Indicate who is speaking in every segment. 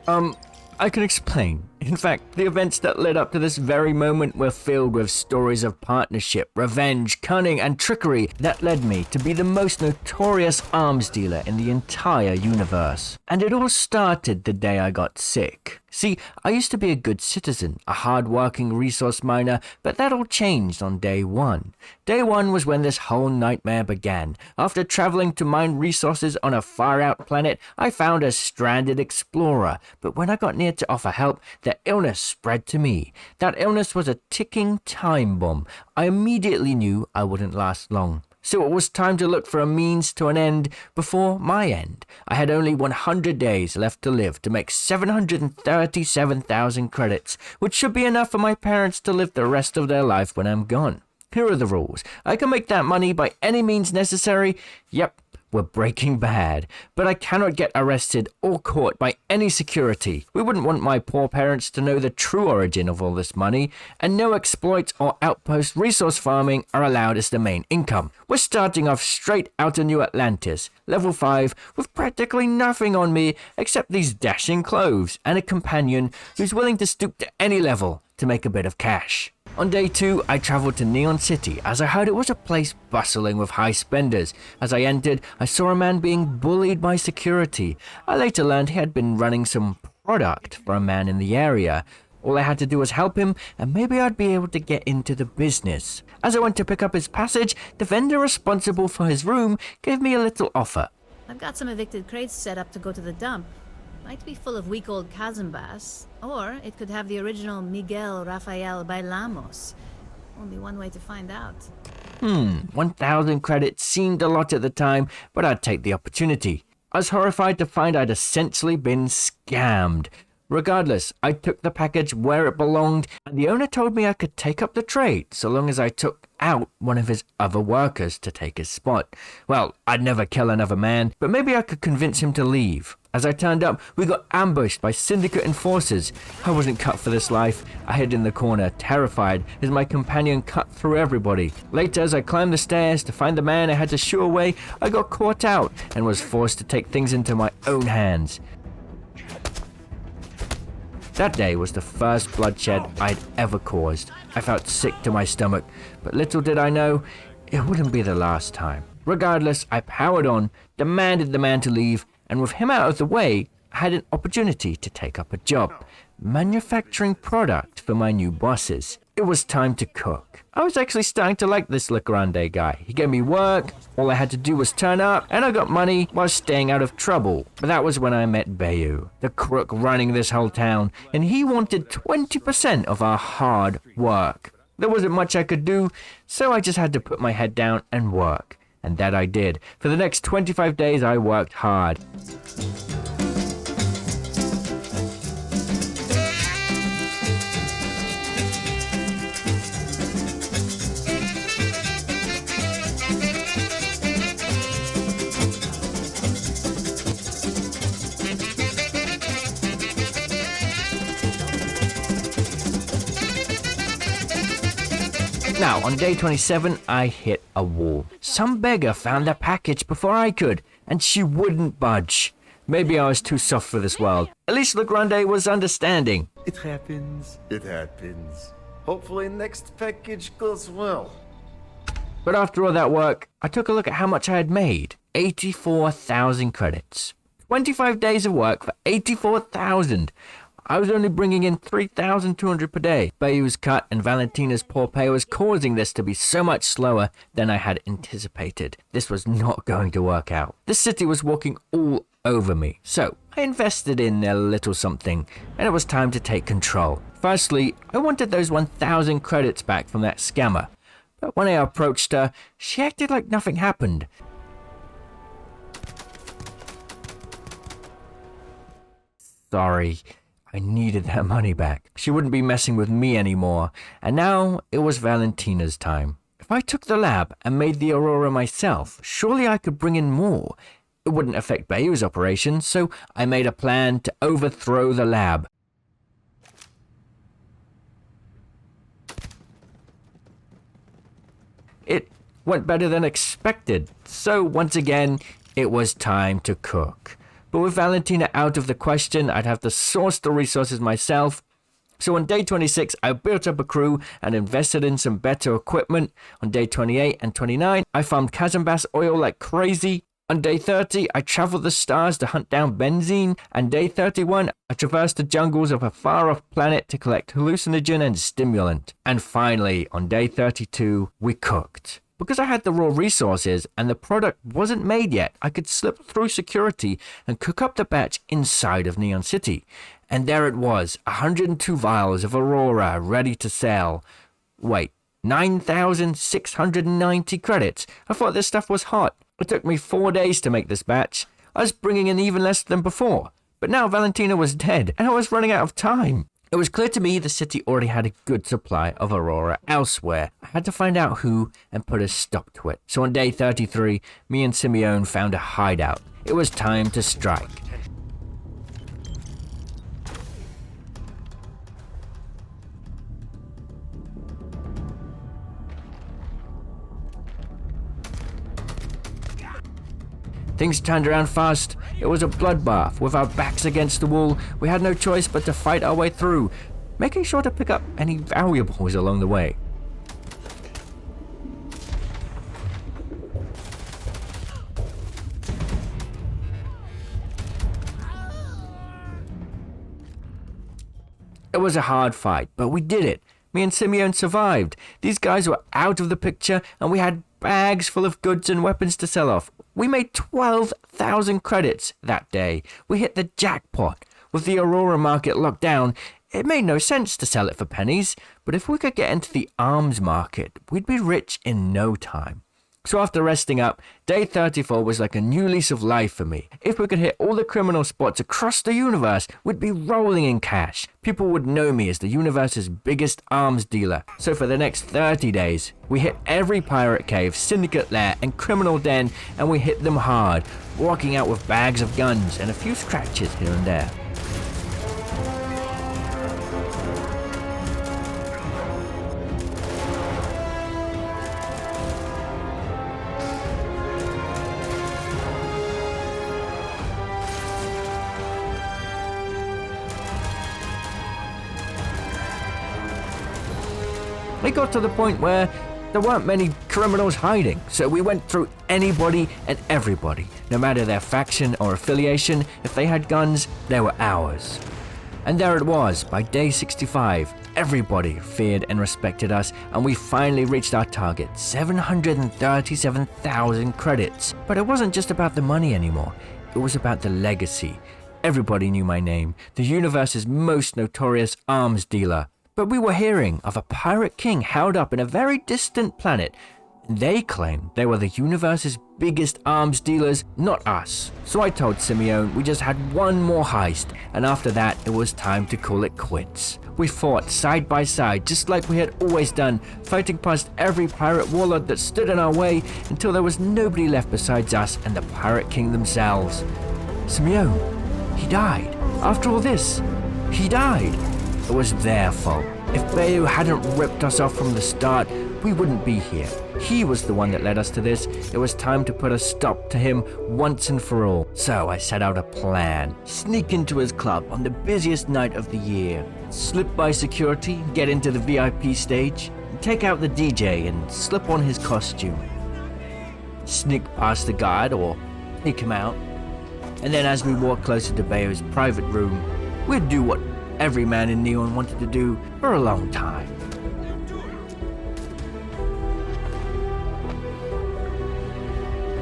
Speaker 1: I can explain. In fact, the events that led up to this very moment were filled with stories of partnership, revenge, cunning, and trickery that led me to be the most notorious arms dealer in the entire universe. And it all started the day I got sick. See, I used to be a good citizen, a hard-working resource miner, but that all changed on day one. Day one was when this whole nightmare began. After traveling to mine resources on a far-out planet, I found a stranded explorer, but when I got near to offer help, the illness spread to me. That illness was a ticking time bomb. I immediately knew I wouldn't last long. So it was time to look for a means to an end before my end. I had only 100 days left to live to make 737,000 credits, which should be enough for my parents to live the rest of their life when I'm gone. Here are the rules. I can make that money by any means necessary. Yep, we're Breaking Bad, but I cannot get arrested or caught by any security. We wouldn't want my poor parents to know the true origin of all this money, and no exploits or outpost resource farming are allowed as the main income. We're starting off straight out of New Atlantis, level 5, with practically nothing on me except these dashing clothes and a companion who's willing to stoop to any level to make a bit of cash. On day 2, I traveled to Neon City as I heard it was a place bustling with high spenders. As I entered, I saw a man being bullied by security. I later learned he had been running some product for a man in the area. All I had to do was help him, and maybe I'd be able to get into the business. As I went to pick up his package, the vendor responsible for his room gave me a little offer.
Speaker 2: I've got some evicted crates set up to go to the dump. Might be full of weak old chasm bass, or it could have the original Miguel Rafael Bailamos. Only one way to find out.
Speaker 1: 1,000 credits seemed a lot at the time, but I'd take the opportunity. I was horrified to find I'd essentially been scammed. Regardless, I took the package where it belonged, and the owner told me I could take up the trade so long as I took out one of his other workers to take his spot. Well, I'd never kill another man, but maybe I could convince him to leave. As I turned up, we got ambushed by syndicate enforcers. I wasn't cut for this life. I hid in the corner, terrified, as my companion cut through everybody. Later, as I climbed the stairs to find the man I had to shoo away, I got caught out and was forced to take things into my own hands. That day was the first bloodshed I'd ever caused. I felt sick to my stomach, but little did I know, it wouldn't be the last time. Regardless, I powered on, demanded the man to leave, and with him out of the way, I had an opportunity to take up a job, manufacturing product for my new bosses. It was time to cook. I was actually starting to like this Le Grande guy. He gave me work, all I had to do was turn up, and I got money while staying out of trouble. But that was when I met Bayou, the crook running this whole town, and he wanted 20% of our hard work. There wasn't much I could do, so I just had to put my head down and work. And that I did. For the next 25 days, I worked hard. Now, on day 27, I hit a wall. Some beggar found the package before I could, and she wouldn't budge. Maybe I was too soft for this world. At least Le Grande was understanding.
Speaker 3: It happens. It happens. Hopefully next package goes well.
Speaker 1: But after all that work, I took a look at how much I had made. 84,000 credits. 25 days of work for 84,000. I was only bringing in 3,200 per day. Bayou's cut and Valentina's poor pay was causing this to be so much slower than I had anticipated. This was not going to work out. The city was walking all over me. So I invested in a little something, and it was time to take control. Firstly, I wanted those 1,000 credits back from that scammer. But when I approached her, she acted like nothing happened. Sorry. I needed that money back. She wouldn't be messing with me anymore, and now it was Valentina's time. If I took the lab and made the Aurora myself, surely I could bring in more. It wouldn't affect Bayou's operation, so I made a plan to overthrow the lab. It went better than expected, so once again, it was time to cook. But with Valentina out of the question, I'd have to source the resources myself. So on day 26, I built up a crew and invested in some better equipment. On day 28 and 29, I farmed Kazambas oil like crazy. On day 30, I traveled the stars to hunt down benzene. And day 31, I traversed the jungles of a far-off planet to collect hallucinogen and stimulant. And finally, on day 32, we cooked. Because I had the raw resources and the product wasn't made yet, I could slip through security and cook up the batch inside of Neon City. And there it was, 102 vials of Aurora ready to sell. Wait, 9,690 credits. I thought this stuff was hot. It took me 4 days to make this batch. I was bringing in even less than before. But now Valentina was dead and I was running out of time. It was clear to me the city already had a good supply of Aurora elsewhere. I had to find out who and put a stop to it. So on day 33, me and Simeone found a hideout. It was time to strike. Things turned around fast. It was a bloodbath. With our backs against the wall, we had no choice but to fight our way through, making sure to pick up any valuables along the way. It was a hard fight, but we did it. Me and Simeone survived. These guys were out of the picture, and we had bags full of goods and weapons to sell off. We made 12,000 credits that day. We hit the jackpot. With the Aurora market locked down, it made no sense to sell it for pennies, but if we could get into the arms market, we'd be rich in no time. So after resting up, day 34 was like a new lease of life for me. If we could hit all the criminal spots across the universe, we'd be rolling in cash. People would know me as the universe's biggest arms dealer. So for the next 30 days, we hit every pirate cave, syndicate lair, and criminal den, and we hit them hard, walking out with bags of guns and a few scratches here and there. It got to the point where there weren't many criminals hiding, so we went through anybody and everybody. No matter their faction or affiliation, if they had guns, they were ours. And there it was, by day 65, everybody feared and respected us, and we finally reached our target, 737,000 credits. But it wasn't just about the money anymore, it was about the legacy. Everybody knew my name, the universe's most notorious arms dealer. But we were hearing of a pirate king held up in a very distant planet. They claimed they were the universe's biggest arms dealers, not us. So I told Simeone we just had one more heist, and after that it was time to call it quits. We fought side by side, just like we had always done, fighting past every pirate warlord that stood in our way until there was nobody left besides us and the pirate king themselves. Simeone, he died. After all this, he died. It was their fault. If Bayou hadn't ripped us off from the start, we wouldn't be here. He was the one that led us to this. It was time to put a stop to him once and for all. So I set out a plan. Sneak into his club on the busiest night of the year. Slip by security, get into the VIP stage, take out the DJ and slip on his costume. Sneak past the guard or sneak him out. And then as we walk closer to Bayou's private room, we'd do what every man in Neon wanted to do for a long time.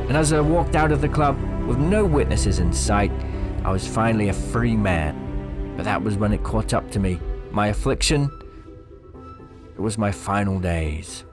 Speaker 1: And as I walked out of the club with no witnesses in sight, I was finally a free man. But that was when it caught up to me. My affliction, it was my final days.